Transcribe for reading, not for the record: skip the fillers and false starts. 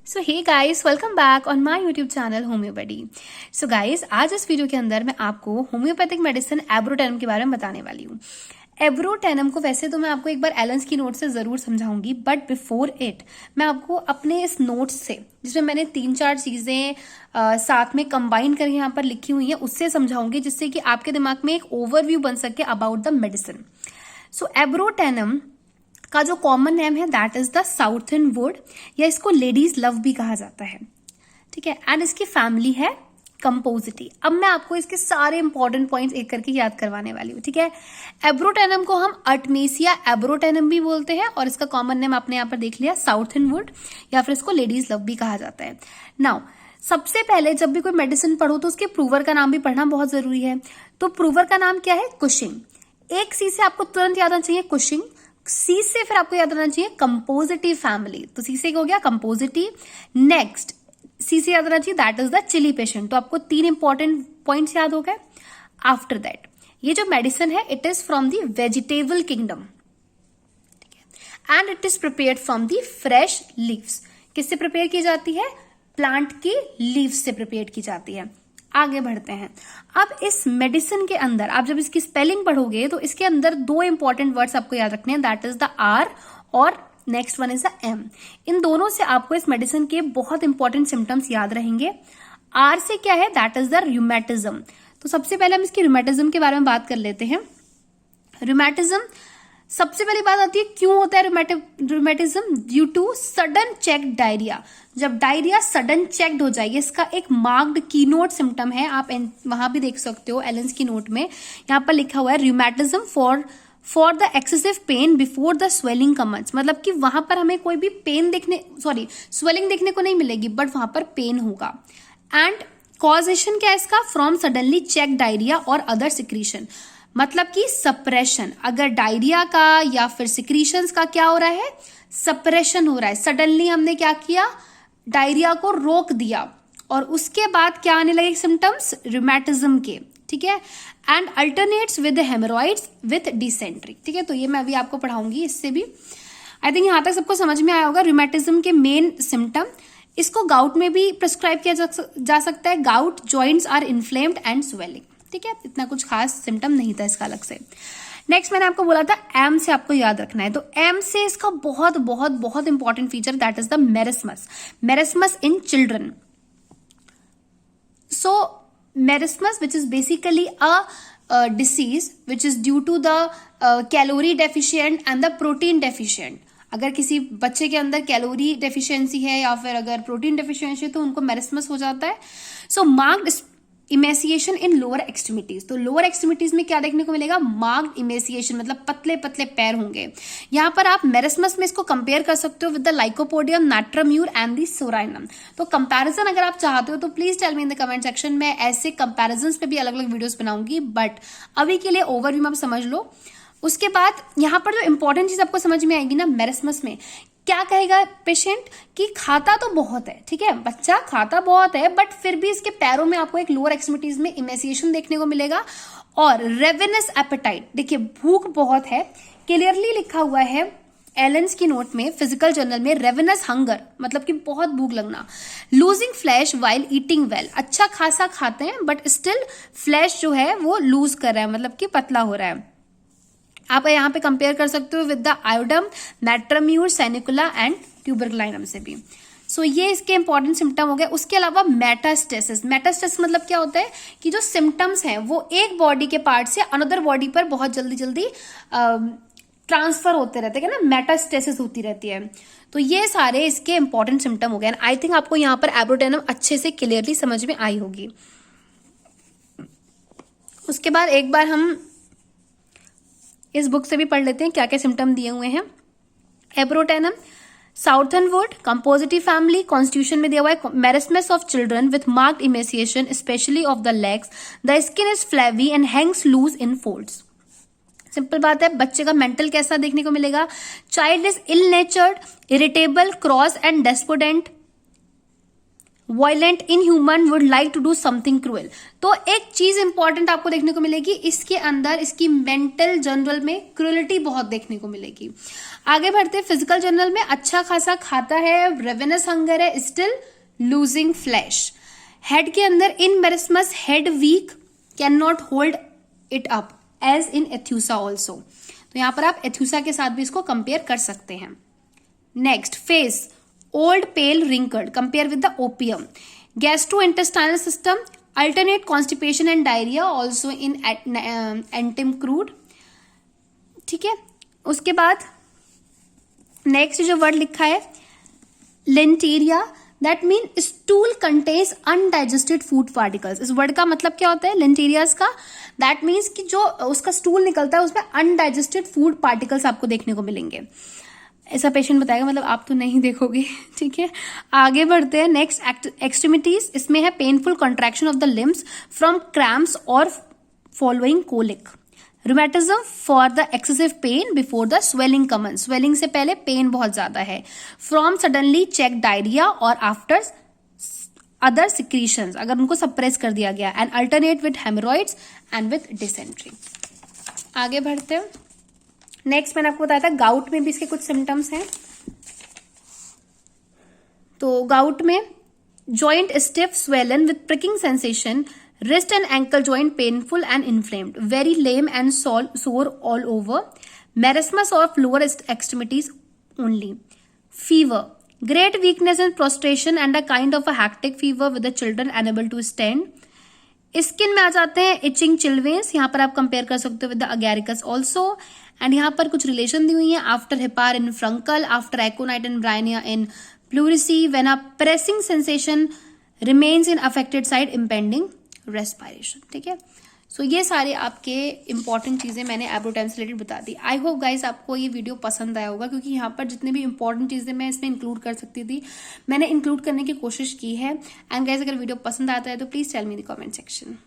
So hey guys, welcome back on my YouTube channel homoeopathy. So guys, आज इस video के अंदर मैं आपको होम्योपैथिक मेडिसिन एब्रोटेनम के बारे में बताने वाली हूँ। एब्रोटेनम को वैसे तो मैं आपको एक बार एलेंस की नोट से जरूर समझाऊंगी, बट बिफोर इट मैं आपको अपने इस नोट्स से, जिसमें मैंने 3-4 चीजें साथ में कंबाइन करके यहाँ पर लिखी हुई हैं, उससे समझाऊंगी, जिससे कि आपके दिमाग में एक ओवरव्यू बन सके about the medicine. So abrotanum का जो कॉमन नेम है that is the southern would, या इसको लेडीज लव भी कहा जाता है। ठीक है, एंड इसकी फैमिली है कंपोजिटी। अब मैं आपको इसके सारे इंपॉर्टेंट पॉइंट्स एक करके याद करवाने वाली हूँ। ठीक है, एब्रोटेनम को हम अर्टमेसिया एब्रोटेनम भी बोलते हैं, और इसका कॉमन नेम आपने यहाँ पर देख लिया साउथर्न वुड, या फिर इसको लेडीज लव भी कहा जाता है। नाउ सबसे पहले जब भी कोई मेडिसिन पढ़ो तो उसके प्रूवर का नाम भी पढ़ना बहुत जरूरी है। तो प्रूवर का नाम क्या है? कुशिंग। एक सी से आपको तुरंत याद आना चाहिए कुशिंग, सी से फिर आपको याद आना चाहिए कंपोजिटिव फैमिली, तो सी से हो गया कंपोजिटिव। नेक्स्ट सी से याद आना चाहिए that is the chilly patient. तो आपको 3 इंपॉर्टेंट पॉइंट्स याद हो गए। आफ्टर दैट ये जो मेडिसिन है it is from the vegetable kingdom, ठीक है, and it is prepared from the fresh leaves. किससे प्रिपेयर की जाती है? प्लांट की लीव्स से प्रिपेयर की जाती है। आगे बढ़ते हैं। अब इस मेडिसिन के अंदर आप जब इसकी स्पेलिंग पढ़ोगे तो इसके अंदर 2 इंपॉर्टेंट वर्ड्स आपको याद रखने हैं, दैट इज द आर और next one is the M. इन दोनों से आपको इस मेडिसिन के बहुत इंपॉर्टेंट सिम्टम्स याद रहेंगे। आर से क्या है? That is the rheumatism. तो सबसे पहले हम इसकी रूमेटिज्म के बारे में बात कर लेते हैं। रूमेटिज्म, सबसे पहली बात आती है क्यों होता है rheumatism? Due to sudden checked diarrhoea. जब डायरिया सडन चेक्ड हो जाए, इसका एक मार्क्ड कीनोट सिम्टम है। आप वहां भी देख सकते हो एलेंस की नोट में, यहाँ पर लिखा हुआ है rheumatism for the excessive pain before the swelling commence. मतलब कि वहां पर हमें कोई भी स्वेलिंग देखने को नहीं मिलेगी, बट वहां पर पेन होगा। एंड कॉजेशन क्या है इसका? फ्रॉम सडनली चेक डायरिया और अदर सिक्रीशन, मतलब कि सप्रेशन। अगर डायरिया का या फिर सिक्रीशंस का क्या हो रहा है? सप्रेशन हो रहा है। सडनली हमने क्या किया? डायरिया को रोक दिया, और उसके बाद क्या आने लगे सिम्टम्स? रूमेटिज्म के। ठीक है, and alternates with hemorrhoids with dysentery. ठीक है, तो ये मैं अभी आपको पढ़ाऊंगी। इससे भी आई थिंक यहां तक सबको समझ में आया होगा रूमेटिज्म के मेन सिम्टम। इसको गाउट में भी प्रिस्क्राइब किया जा सकता है। Gout, joints are inflamed and swelling. ठीक है, इतना कुछ खास सिम्टम नहीं था इसका अलग से। नेक्स्ट मैंने आपको बोला था एम से आपको याद रखना है। तो एम से इसका बहुत बहुत बहुत important feature that is the marasmus. Marasmus in children. So marasmus which is basically a disease which is due to the calorie deficient and the protein deficient. अगर किसी बच्चे के अंदर कैलोरी डेफिशिएंसी है या फिर अगर प्रोटीन डेफिशिएंसी है तो उनको मेरिस्मस हो जाता है। So marked emaciation in lower extremities. तो लोअर एक्सट्रीमिटीज में क्या देखने को मिलेगा? मार्क्ड इमेसिएशन, मतलब पतले पतले पैर होंगे। यहां पर आप मेरिस्मस में इसको कंपेयर कर सकते हो with the lycopodium, natrum mur and the psorinum. तो कंपैरिजन अगर आप चाहते हो तो please tell me in the comment section में। ऐसे कंपैरिजंस पे भी अलग अलग वीडियोस बनाऊंगी, बट अभी के लिए ओवरव्यू में आप समझ लो। उसके बाद यहां पर जो इंपॉर्टेंट चीज आपको समझ में आएगी ना मेरिस्मस में, क्या कहेगा पेशेंट कि खाता तो बहुत है, ठीक है, बच्चा खाता बहुत है, बट फिर भी इसके पैरों में आपको एक लोअर एक्सट्रीमिटीज में इमेसिएशन देखने को मिलेगा। और रेवेनस एपेटाइट, देखिए भूख बहुत है, क्लियरली लिखा हुआ है एलेंस की नोट में, फिजिकल जर्नल में, रेवेनस हंगर, मतलब कि बहुत भूख लगना। Losing flash while eating well, अच्छा खासा खाते हैं बट स्टिल फ्लैश जो है वो लूज कर रहा है, मतलब कि पतला हो रहा है। आप यहाँ पे कंपेयर कर सकते हो विद द आयोडम, नाट्राम्यूर, सैनिकुला एंड ट्यूबरकुलाइनम से भी। सो ये इसके इंपॉर्टेंट सिम्टम हो गए। उसके अलावा मेटास्टेसिस। मेटास्टेसिस मतलब क्या होता है कि जो सिम्टम्स हैं वो एक बॉडी के पार्ट से अनदर बॉडी पर बहुत जल्दी जल्दी ट्रांसफर होते रहते हैं ना, मेटास्टेसिस होती रहती है। तो ये सारे इसके इंपॉर्टेंट सिम्टम हो गए। आई थिंक आपको यहाँ पर एब्रोटेनम अच्छे से क्लियरली समझ में आई होगी। उसके बाद एक बार हम इस बुक से भी पढ़ लेते हैं क्या क्या सिम्टम दिए हुए हैं। Abrotanum, southernwood, compositae family, constitution में दिया हुआ है marasmus of children with marked emaciation especially of the legs, the skin is flabby and hangs loose in folds. Simple बात है। बच्चे का मेंटल कैसा देखने को मिलेगा? Child is ill natured, irritable, cross and despondent, violent, inhuman, would like to do something cruel. तो एक चीज इंपॉर्टेंट आपको देखने को मिलेगी, इसके अंदर इसकी मेंटल जर्नल में क्रूएलिटी बहुत देखने को मिलेगी। आगे बढ़ते, फिजिकल जर्नल में अच्छा खासा खाता है, रेवेनस हंगर है, स्टिल लूजिंग फ्लैश। हेड के अंदर in marasmus, head weak, can not hold it up as in aethusa also. तो यहां पर आप एथ्यूसा के साथ भी इसको कंपेयर कर सकते हैं। Next, face old, pale, wrinkled, compare with the opium. Gastrointestinal system, alternate constipation and diarrhoea also in antim crud. ठीक है, उसके बाद नेक्स्ट जो वर्ड लिखा है lienteria, that mean stool contains undigested food particles. इस वर्ड का मतलब क्या होता है लेंटेरियास का? दैट मीन्स कि जो उसका स्टूल निकलता है उसमें अनडाइजेस्टेड फूड पार्टिकल्स आपको देखने को मिलेंगे। ऐसा पेशेंट बताएगा, मतलब आप तो नहीं देखोगे। ठीक है, आगे बढ़ते हैं। नेक्स्ट, एक्सट्रीमिटीज, इसमें है painful contraction of the limbs from cramps और following colic. Rheumatism, for the excessive pain before the swelling comes, swelling से पहले पेन बहुत ज्यादा है। फ्रॉम सडनली चेक डायरिया और आफ्टर अदर सिक्रीशंस, अगर उनको सप्रेस कर दिया गया। And alternate with haemorrhoids and with dysentery. आगे बढ़ते हैं। नेक्स्ट मैंने आपको बताया था गाउट में भी इसके कुछ सिम्टम्स हैं। तो गाउट में joint stiff, swollen with pricking sensation, wrist and ankle joint painful and inflamed, very lame and sore all over, marasmus of lower extremities only, fever, great weakness and prostration and a kind of a hectic fever with the children unable to stand. Skin में आ जाते हैं, etching, चिलवेंस, यहाँ पर आप compare कर सकते हो with the agaricus also. And यहाँ पर कुछ रिलेशन दी हुई है, after hepar in furuncle, after aconite in bryonia in pleurisy, when a pressing sensation remains in affected side, impeding respiration. ठीक है, सो ये सारे आपके इंपॉर्टेंट चीजें मैंने एब्रोटैम से रिलेटेड बता दी। आई होप गाइस आपको ये वीडियो पसंद आया होगा, क्योंकि यहाँ पर जितने भी इंपॉर्टेंट चीजें मैं इसमें इंक्लूड कर सकती थी मैंने इंक्लूड करने की कोशिश की है। एंड गाइस अगर वीडियो पसंद आता है तो please tell me in the comment section.